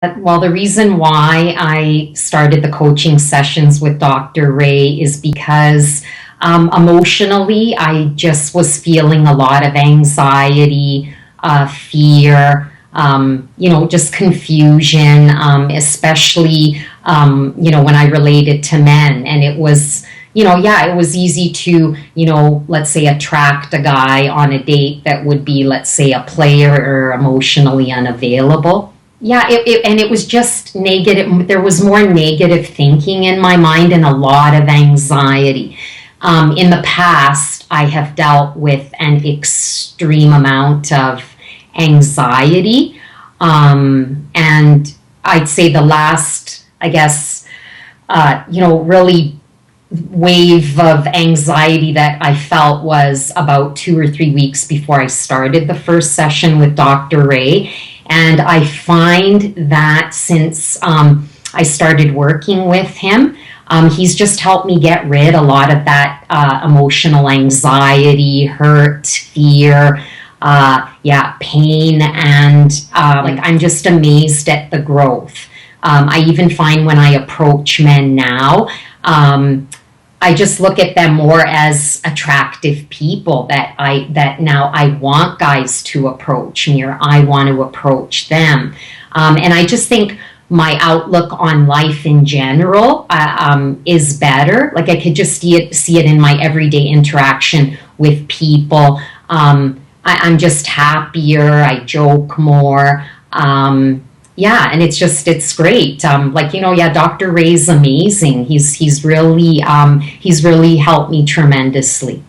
Well, the reason why I started the coaching sessions with Dr. Ray is because emotionally, I just was feeling a lot of anxiety, fear, just confusion, especially, when I related to men. And it was, it was easy to, let's say attract a guy on a date that would be, let's say, a player or emotionally unavailable. Yeah, and it was just negative. There was more negative thinking in my mind and a lot of anxiety. In the past, I have dealt with an extreme amount of anxiety. And I'd say the last, I guess, really wave of anxiety that I felt was about 2 or 3 weeks before I started the first session with Dr. Ray. And I find that since I started working with him, he's just helped me get rid a lot of that emotional anxiety, hurt, fear, pain, and I'm just amazed at the growth. I even find when I approach men now, I just look at them more as attractive people that now I want guys to approach me, or I want to approach them. And I just think my outlook on life in general is better. Like I could just see it in my everyday interaction with people. I'm just happier. I joke more. And it's great. Dr. Ray's amazing. He's really helped me tremendously.